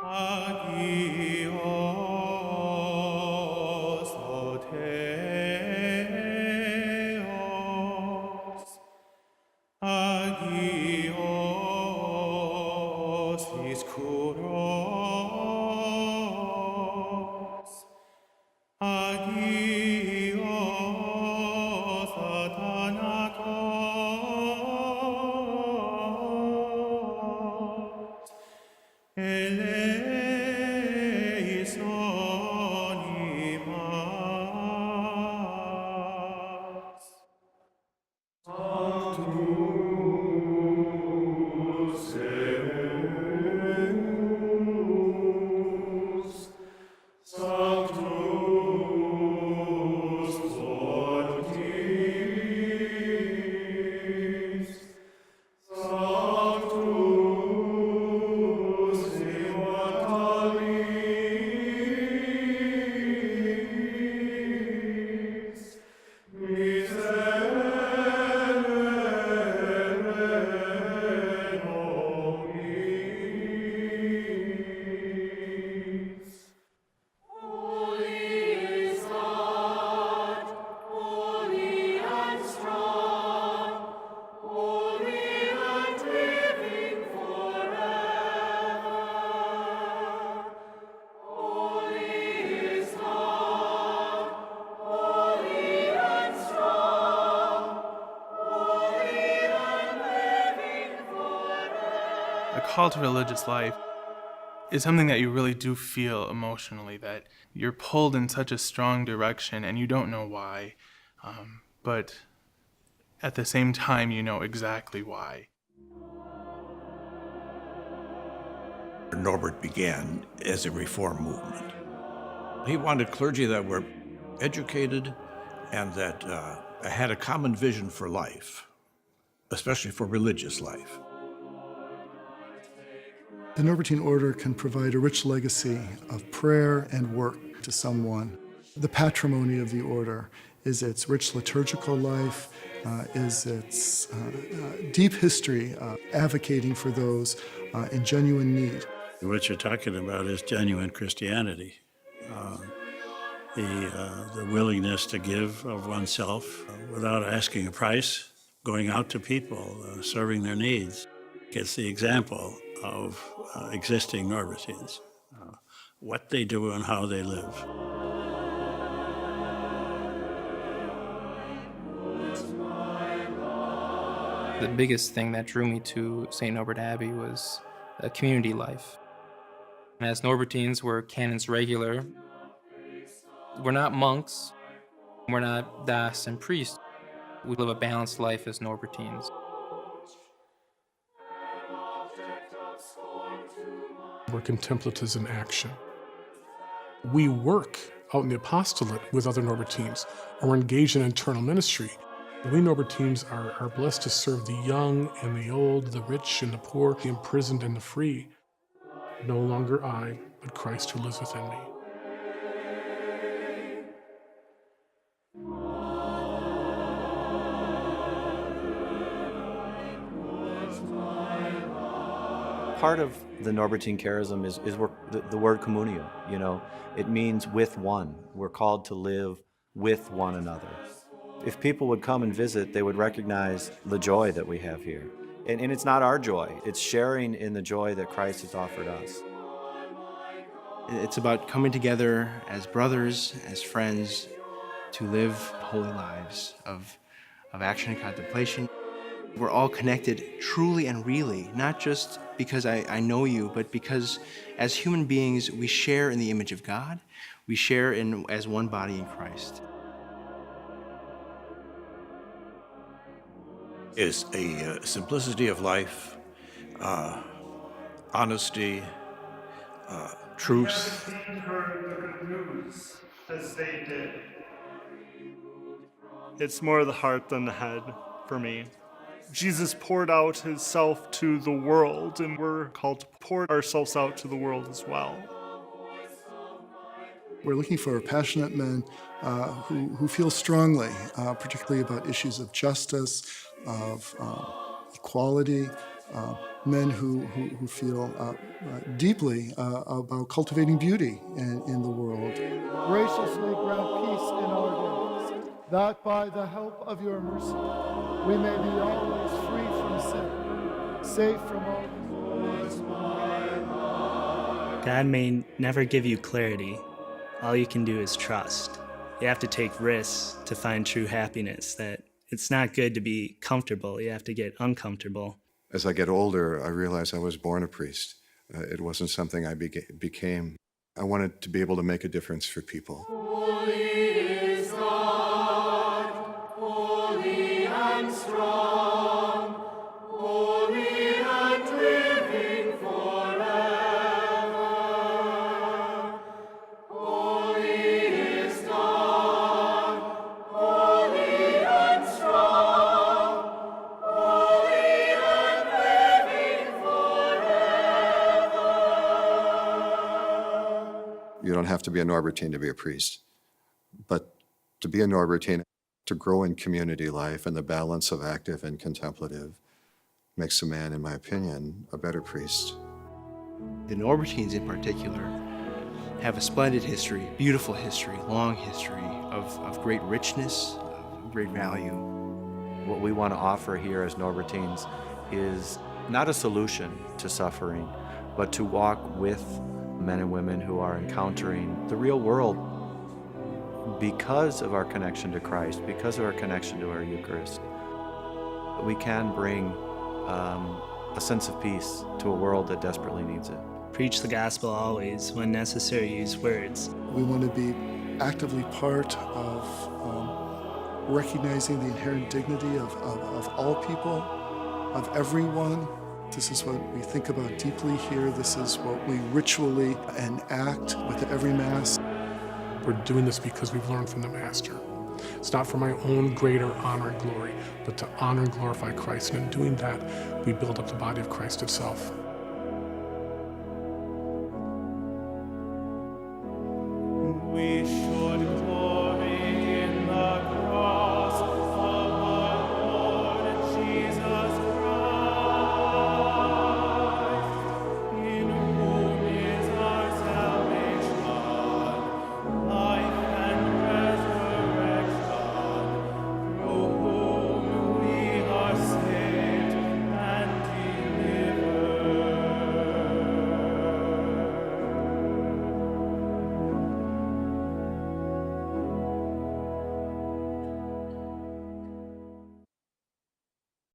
Agios oteos, agios iskuros, agios athanatos, eleison imas. Sanctus Deus, Sanctus Fortis, Sanctus Immortalis, miserere nobis. Holy is God, holy and strong, holy and living forever. Holy is God, holy and strong, holy and living forever. A call to religious life is something that you really do feel emotionally, that you're pulled in such a strong direction and you don't know why, but at the same time you know exactly why. Norbert began as a reform movement. He wanted clergy that were educated and that had a common vision for life, especially for religious life. The Norbertine order can provide a rich legacy of prayer and work to someone. The patrimony of the order is its rich liturgical life, is its deep history of advocating for those in genuine need. What you're talking about is genuine Christianity. The willingness to give of oneself without asking a price, going out to people, serving their needs. It's the example of existing Norbertines, what they do and how they live. The biggest thing that drew me to St. Norbert Abbey was a community life. As Norbertines, we're canons regular. We're not monks. We're not das and priests. We live a balanced life as Norbertines. We're contemplatives in action. We work out in the apostolate with other Norbertines, or we're engaged in internal ministry. We Norbertines are blessed to serve the young and the old, the rich and the poor, the imprisoned and the free. No longer I, but Christ who lives within me. Part of the Norbertine charism is the word communio, you know. It means with one. We're called to live with one another. If people would come and visit, they would recognize the joy that we have here. And it's not our joy, it's sharing in the joy that Christ has offered us. It's about coming together as brothers, as friends, to live holy lives of action and contemplation. We're all connected truly and really, not just because I know you, but because as human beings, we share in the image of God. We share as one body in Christ. Is a simplicity of life, honesty, truth. Heard the good news as they did. It's more the heart than the head for me. Jesus poured out his self to the world, and we're called to pour ourselves out to the world as well. We're looking for passionate men who feel strongly, particularly about issues of justice, of equality, men who feel deeply about cultivating beauty in the world. Graciously grant peace in our days, that by the help of your mercy we may be always free from sin, safe from all evil. God may never give you clarity. All you can do is trust. You have to take risks to find true happiness, that it's not good to be comfortable. You have to get uncomfortable. As I get older, I realize I was born a priest. It wasn't something I became. I wanted to be able to make a difference for people. Holy is God, holy and strong, holy and living forever. Holy is God, holy and strong, holy and living forever. You don't have to be a Norbertine to be a priest. But to be a Norbertine, to grow in community life and the balance of active and contemplative makes a man, in my opinion, a better priest. The Norbertines in particular have a splendid history, beautiful history, long history of great richness, of great value. What we want to offer here as Norbertines is not a solution to suffering, but to walk with men and women who are encountering the real world because of our connection to Christ, because of our connection to our Eucharist. We can bring a sense of peace to a world that desperately needs it. Preach the gospel always. When necessary, use words. We want to be actively part of recognizing the inherent dignity of all people, of everyone. This is what we think about deeply here. This is what we ritually enact with every Mass. We're doing this because we've learned from the Master. It's not for my own greater honor and glory, but to honor and glorify Christ. And in doing that, we build up the body of Christ itself. We should